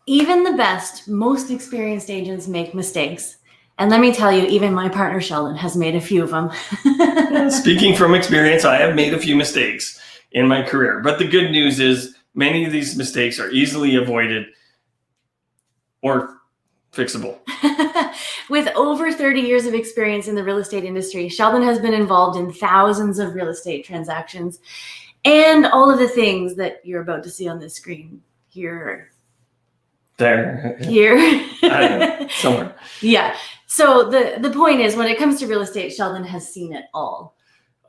Even the best, most experienced agents make mistakes. And let me tell you, even my partner Sheldon has made a few of them. Speaking from experience, I have made a few mistakes in my career. But the good news is many of these mistakes are easily avoided or fixable. With over 30 years of experience in the real estate industry, Sheldon has been involved in thousands of real estate transactions and all of the things that you're about to see on this screen here. There. Here. I don't know, somewhere. Yeah. So the point is, when it comes to real estate, Sheldon has seen it all.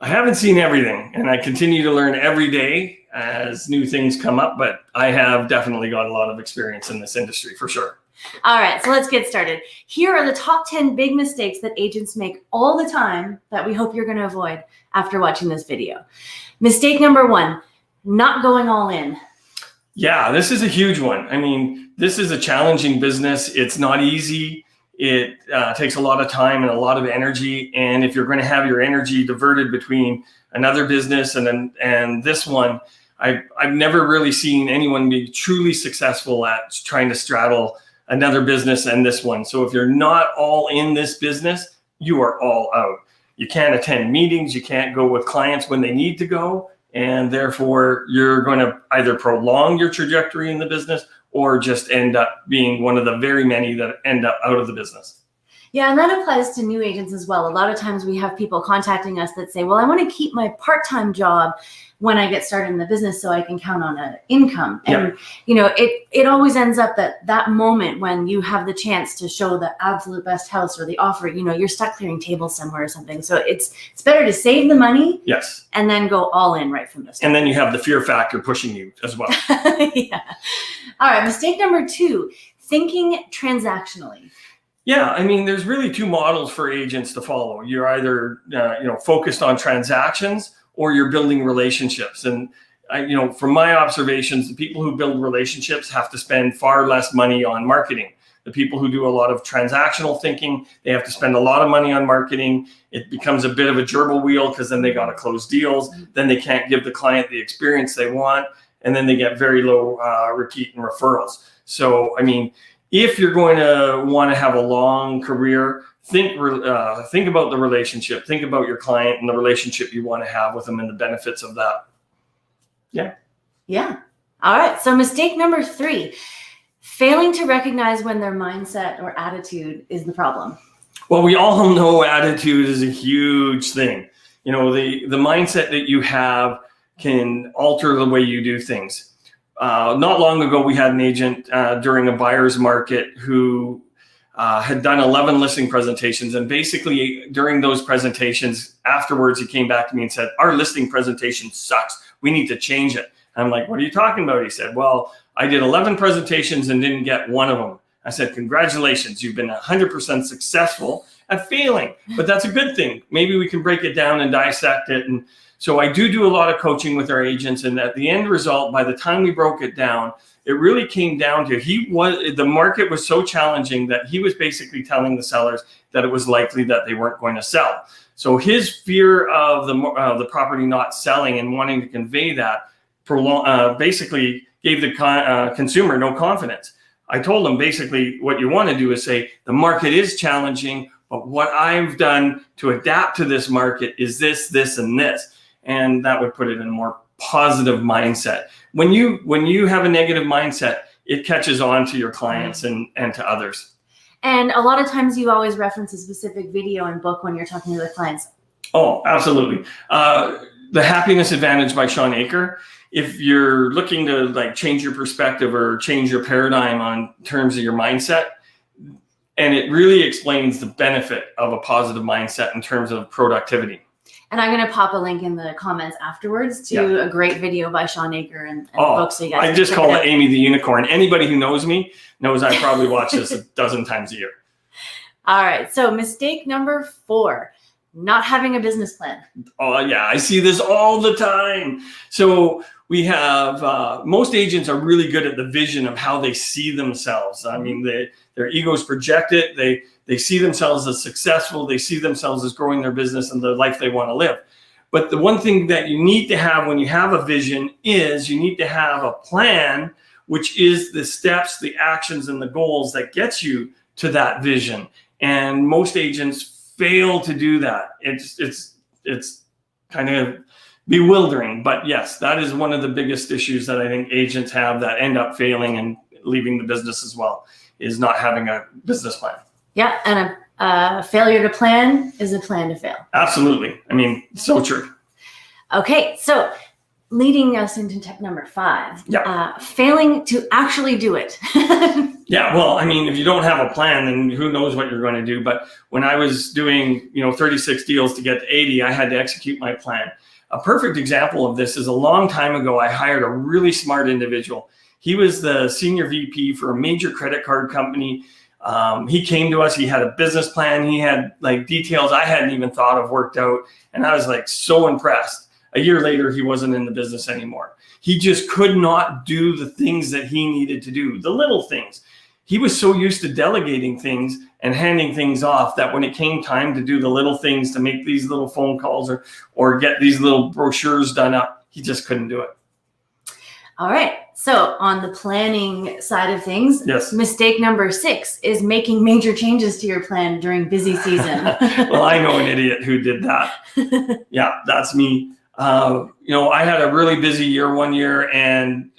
I haven't seen everything, and I continue to learn every day as new things come up, but I have definitely got a lot of experience in this industry for sure. All right, so let's get started. Here are the top 10 big mistakes that agents make all the time that we hope you're going to avoid after watching this video. Mistake number 1, not going all in. Yeah, this is a huge one. I mean, this is a challenging business. It's not easy. It takes a lot of time and a lot of energy. And if you're going to have your energy diverted between another business and this one, I've never really seen anyone be truly successful at trying to straddle another business and this one. So if you're not all in this business, you are all out. You can't attend meetings. You can't go with clients when they need to go. And therefore, you're going to either prolong your trajectory in the business or just end up being one of the very many that end up out of the business. Yeah, and that applies to new agents as well. A lot of times we have people contacting us that say, well, I want to keep my part-time job when I get started in the business so I can count on an income. And, you know, it always ends up that moment when you have the chance to show the absolute best house or the offer, you know, you're stuck clearing tables somewhere or something. So it's better to save the money. Yes. And then go all in right from the start. And then you have the fear factor pushing you as well. Yeah. All right. Mistake number 2, thinking transactionally. Yeah, I mean, there's really 2 models for agents to follow. You're either, focused on transactions or you're building relationships. And, from my observations, the people who build relationships have to spend far less money on marketing. The people who do a lot of transactional thinking, they have to spend a lot of money on marketing. It becomes a bit of a gerbil wheel because then they got to close deals. Then they can't give the client the experience they want. And then they get very low repeat and referrals. So, I mean, if you're going to want to have a long career, think about the relationship. Think about your client and the relationship you want to have with them and the benefits of that. Yeah. Yeah. All right. So mistake number 3, failing to recognize when their mindset or attitude is the problem. Well, we all know attitude is a huge thing. You know, the mindset that you have can alter the way you do things. Not long ago, we had an agent during a buyer's market who had done 11 listing presentations. And basically during those presentations, afterwards, he came back to me and said, our listing presentation sucks. We need to change it. And I'm like, what are you talking about? He said, well, I did 11 presentations and didn't get one of them. I said, congratulations. You've been 100% successful at failing, but that's a good thing. Maybe we can break it down and dissect it. And so I do a lot of coaching with our agents. And at the end result, by the time we broke it down, it really came down to the market was so challenging that he was basically telling the sellers that it was likely that they weren't going to sell. So his fear of the property not selling and wanting to convey that basically gave the consumer no confidence. I told him basically what you want to do is say the market is challenging, but what I've done to adapt to this market is this, this, and this. And that would put it in a more positive mindset. When you have a negative mindset, it catches on to your clients and to others. And a lot of times you always reference a specific video and book when you're talking to the clients. Oh, absolutely. The Happiness Advantage by Shawn Achor. If you're looking to change your perspective or change your paradigm on terms of your mindset, and it really explains the benefit of a positive mindset in terms of productivity. And I'm going to pop a link in the comments afterwards to a great video by Shawn Achor and books. So you guys I just call it Amy the Unicorn. Anybody who knows me knows I probably watch this a dozen times a year. All right. So mistake number 4, not having a business plan. Oh, yeah. I see this all the time. So we have most agents are really good at the vision of how they see themselves. I mean, their egos project it. They see themselves as successful. They see themselves as growing their business and the life they want to live. But the one thing that you need to have when you have a vision is you need to have a plan, which is the steps, the actions, and the goals that gets you to that vision. And most agents fail to do that. It's kind of bewildering, but yes, that is one of the biggest issues that I think agents have that end up failing and leaving the business as well, is not having a business plan. Yeah, and a failure to plan is a plan to fail. Absolutely. I mean, so true. Okay, so leading us into tip number 5, failing to actually do it. Yeah, well, I mean, if you don't have a plan, then who knows what you're going to do. But when I was doing, 36 deals to get to 80, I had to execute my plan. A perfect example of this is a long time ago, I hired a really smart individual. He was the senior VP for a major credit card company. He came to us, he had a business plan. He had like details I hadn't even thought of worked out. And I was like so impressed. A year later, he wasn't in the business anymore. He just could not do the things that he needed to do, the little things. He was so used to delegating things and handing things off that when it came time to do the little things, to make these little phone calls or get these little brochures done up, he just couldn't do it. All right. So on the planning side of things, yes. Mistake number 6 is making major changes to your plan during busy season. Well, I know an idiot who did that. Yeah, that's me. I had a really busy year one year, and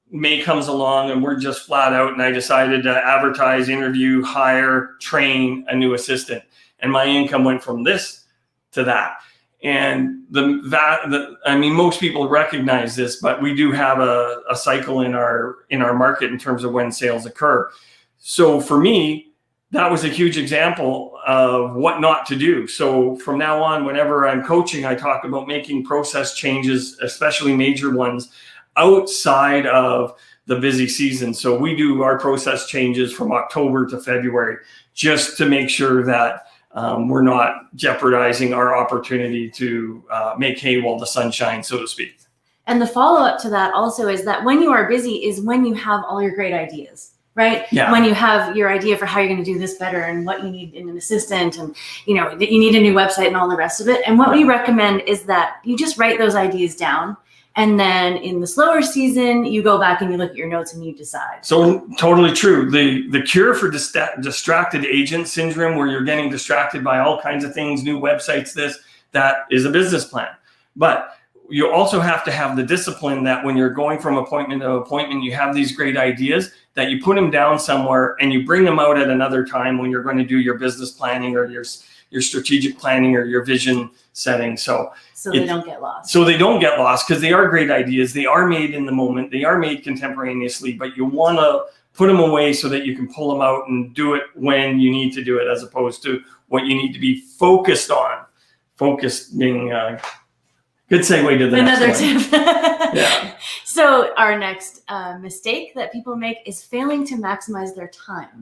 May comes along and we're just flat out, and I decided to advertise, interview, hire, train a new assistant. And my income went from this to that. And most people recognize this, but we do have a cycle in our market in terms of when sales occur. So for me, that was a huge example of what not to do. So from now on, whenever I'm coaching, I talk about making process changes, especially major ones, outside of the busy season. So we do our process changes from October to February, just to make sure that we're not jeopardizing our opportunity to make hay while the sun shines, so to speak. And the follow-up to that also is that when you are busy is when you have all your great ideas, right? Yeah. When you have your idea for how you're going to do this better and what you need in an assistant, and that you need a new website and all the rest of it. And what we recommend is that you just write those ideas down. And then in the slower season, you go back and you look at your notes and you decide. So totally true. The cure for distracted agent syndrome, where you're getting distracted by all kinds of things, new websites, that is a business plan. But you also have to have the discipline that when you're going from appointment to appointment, you have these great ideas, that you put them down somewhere and you bring them out at another time when you're going to do your business planning or your strategic planning or your vision setting. So they don't get lost. So they don't get lost, because they are great ideas. They are made in the moment. They are made contemporaneously, but you want to put them away so that you can pull them out and do it when you need to do it, as opposed to what you need to be focused on. Focused being good segue to the another next one. tip. Yeah. So our next mistake that people make is failing to maximize their time.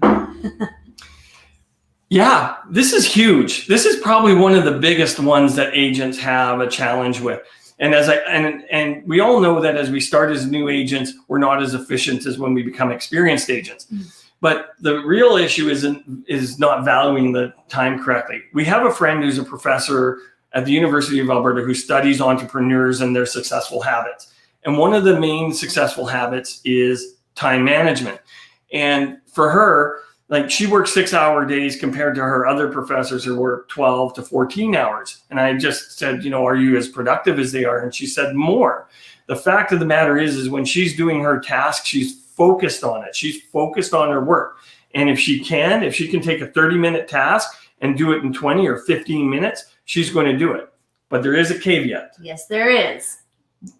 Yeah, this is huge. This is probably one of the biggest ones that agents have a challenge with. And and we all know that as we start as new agents, we're not as efficient as when we become experienced agents. Mm-hmm. But the real issue is not valuing the time correctly. We have a friend who's a professor at the University of Alberta who studies entrepreneurs and their successful habits. And one of the main successful habits is time management. And for her, like, she works 6-hour days compared to her other professors who work 12 to 14 hours. And I just said, are you as productive as they are? And she said, more. The fact of the matter is when she's doing her task, she's focused on it. She's focused on her work. And if she can take a 30-minute task and do it in 20 or 15 minutes, she's going to do it. But there is a caveat. Yes, there is.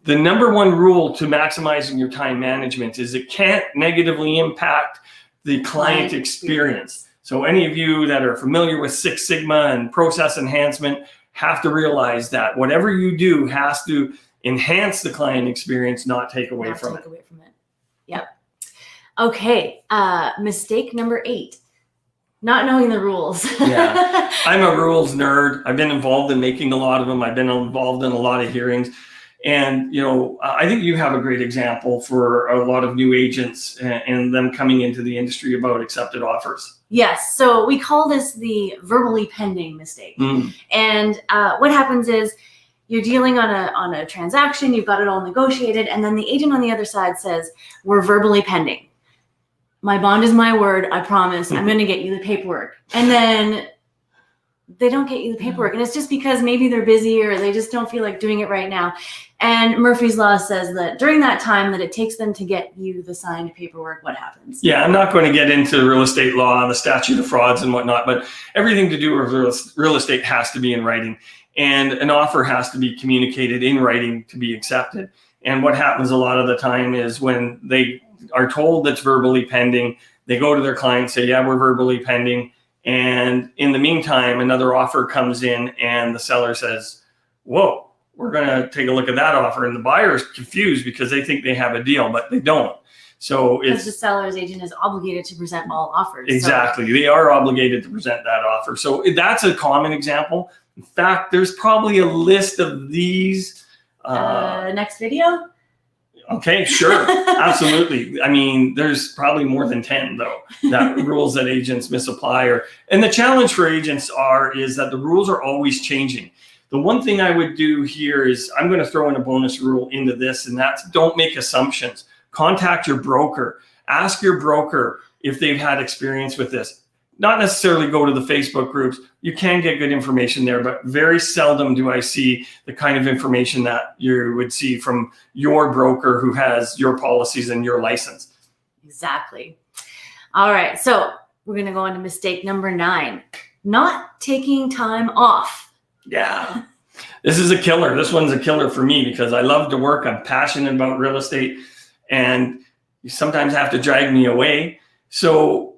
The number one rule to maximizing your time management is it can't negatively impact the client experience. So any of you that are familiar with Six Sigma and process enhancement have to realize that whatever you do has to enhance the client experience, not take away from it. Yep. Okay. Mistake number 8, not knowing the rules. Yeah, I'm a rules nerd. I've been involved in making a lot of them. I've been involved in a lot of hearings. And, I think you have a great example for a lot of new agents and them coming into the industry about accepted offers. Yes. So we call this the verbally pending mistake. Mm. And what happens is You're dealing on a transaction, you've got it all negotiated, and then the agent on the other side says, we're verbally pending. My bond is my word, I promise, I'm going to get you the paperwork. And then they don't get you the paperwork. And it's just because maybe they're busy or they just don't feel like doing it right now. And Murphy's Law says that during that time that it takes them to get you the signed paperwork, what happens? Yeah, I'm not going to get into real estate law and the statute of frauds and whatnot, but everything to do with real estate has to be in writing. And an offer has to be communicated in writing to be accepted. And what happens a lot of the time is when they are told that's verbally pending, they go to their client and say, yeah, we're verbally pending. And in the meantime, another offer comes in and the seller says, whoa, we're going to take a look at that offer. And the buyer is confused because they think they have a deal, but they don't. So because the seller's agent is obligated to present all offers. Exactly. So they are obligated to present that offer. So that's a common example. In fact, there's probably a list of these. Next video? Okay, sure. Absolutely. I mean, there's probably more than 10 though, that rules that agents misapply. And the challenge for agents is that the rules are always changing. The one thing I would do here is I'm going to throw in a bonus rule into this, and that's don't make assumptions. Contact your broker. Ask your broker if they've had experience with this. Not necessarily go to the Facebook groups. You can get good information there, but very seldom do I see the kind of information that you would see from your broker who has your policies and your license. Exactly. All right. So we're going to go on to mistake number 9, not taking time off. Yeah. This is a killer. This one's a killer for me because I love to work. I'm passionate about real estate and you sometimes have to drag me away. So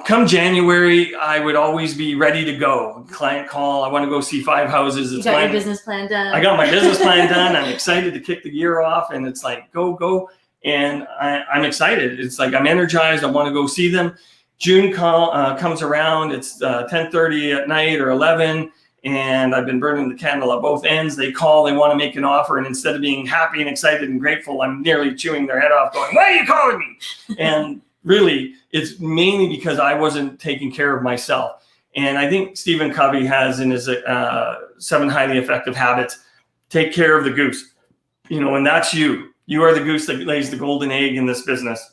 come January, I would always be ready to go. Client call, I want to go see 5 houses. You got your business plan done. I got my business plan done. I'm excited to kick the year off. And it's like, go. And I'm excited. It's like, I'm energized. I want to go see them. June comes around. It's 10:30 at night or 11. And I've been burning the candle at both ends. They call, they want to make an offer. And instead of being happy and excited and grateful, I'm nearly chewing their head off going, why are you calling me? And really, it's mainly because I wasn't taking care of myself. And I think Stephen Covey has in his 7 highly effective habits, take care of the goose. And that's you. You are the goose that lays the golden egg in this business.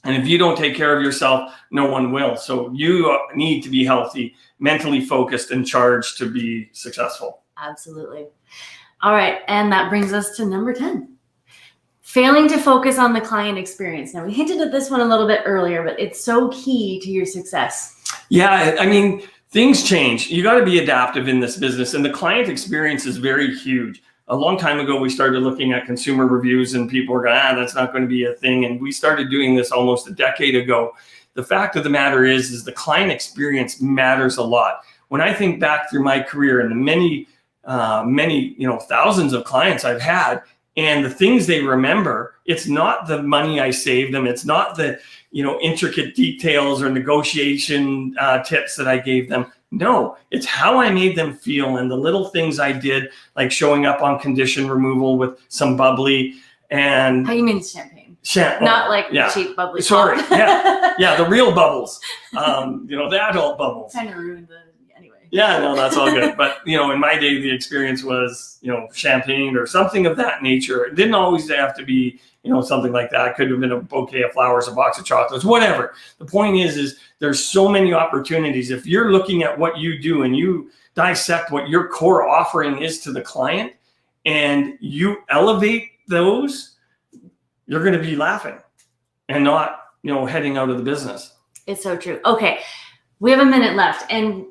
And if you don't take care of yourself, no one will. So you need to be healthy, mentally focused, and charged to be successful. Absolutely. All right. And that brings us to number 10. Failing to focus on the client experience. Now, we hinted at this one a little bit earlier, but it's so key to your success. Yeah, I mean, things change. You got to be adaptive in this business, and the client experience is very huge. A long time ago, we started looking at consumer reviews, and people were going, that's not going to be a thing. And we started doing this almost a decade ago. The fact of the matter is the client experience matters a lot. When I think back through my career and the many, thousands of clients I've had, and the things they remember, it's not the money I saved them. It's not the, intricate details or negotiation tips that I gave them. No, it's how I made them feel and the little things I did, like showing up on condition removal with some bubbly and. How you mean champagne? Not like cheap bubbly. Sorry. Yeah, the real bubbles. The adult bubbles. Kind of ruined anyway. Yeah, no, that's all good. But, in my day, the experience was, champagne or something of that nature. It didn't always have to be, something like that. It could have been a bouquet of flowers, a box of chocolates, whatever. The point is there's so many opportunities. If you're looking at what you do and you dissect what your core offering is to the client and you elevate those, you're going to be laughing and not, heading out of the business. It's so true. Okay. We have a minute left and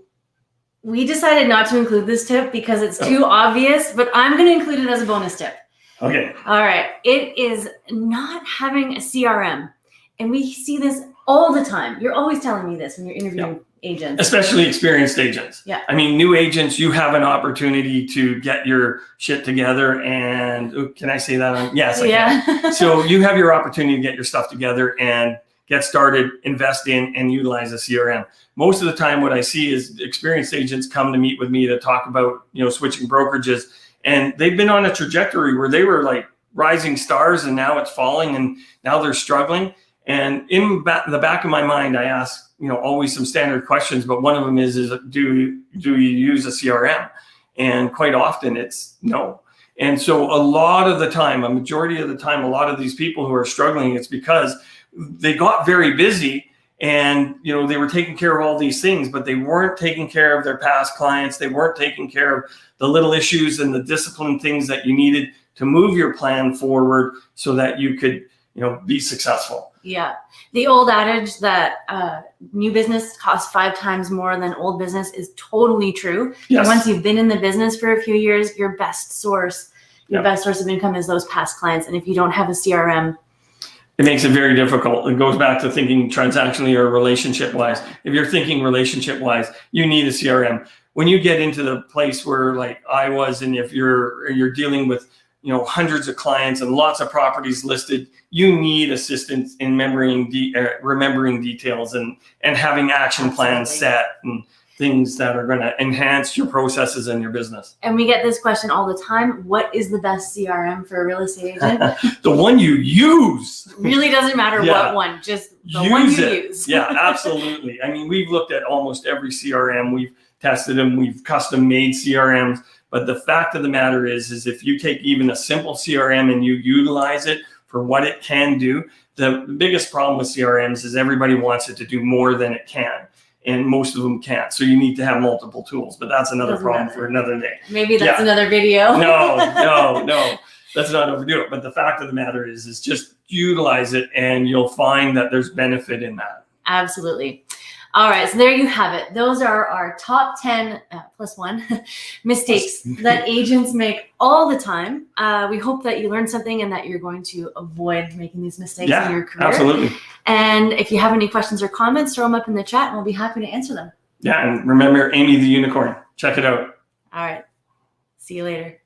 we decided not to include this tip because it's too obvious, but I'm going to include it as a bonus tip. Okay. All right. It is not having a CRM. And we see this all the time. You're always telling me this when you're interviewing agents. Especially experienced agents. Yeah. I mean, new agents, you have an opportunity to get your shit together and can I say that? Yes, I can. So you have your opportunity to get your stuff together and get started, invest in, and utilize a CRM. Most of the time, what I see is experienced agents come to meet with me to talk about, switching brokerages. And they've been on a trajectory where they were like rising stars and now it's falling and now they're struggling. And in the back of my mind, I ask, always some standard questions, but one of them is do you use a CRM? And quite often it's no. And so a lot of the time, a majority of the time, a lot of these people who are struggling, it's because they got very busy and, you know, they were taking care of all these things, but they weren't taking care of their past clients. They weren't taking care of the little issues and the discipline things that you needed to move your plan forward so that you could, you know, be successful. Yeah. The old adage that new business costs 5 times more than old business is totally true. Yes. And once you've been in the business for a few years, your best source of income is those past clients. And if you don't have a CRM, it makes it very difficult. It goes back to thinking transactionally or relationship wise. If you're thinking relationship wise, you need a CRM. When you get into the place where like I was, and if you're dealing with, you know, hundreds of clients and lots of properties listed, you need assistance in remembering details and having action plans set and things that are going to enhance your processes and your business. And we get this question all the time. What is the best CRM for a real estate agent? The one you use. Really doesn't matter what one, just the one you use. Yeah, absolutely. I mean, we've looked at almost every CRM. We've tested them. We've custom made CRMs. But the fact of the matter is if you take even a simple CRM and you utilize it for what it can do, the biggest problem with CRMs is everybody wants it to do more than it can. And most of them can't. So you need to have multiple tools, but that's another problem for another day. Maybe that's another video. No, let's not overdo it. But the fact of the matter is just utilize it and you'll find that there's benefit in that. Absolutely. All right, so there you have it. Those are our top 10 plus 1 mistakes that agents make all the time. We hope that you learned something and that you're going to avoid making these mistakes in your career. Absolutely. And if you have any questions or comments, throw them up in the chat and we'll be happy to answer them. Yeah, and remember Amy the Unicorn. Check it out. All right. See you later.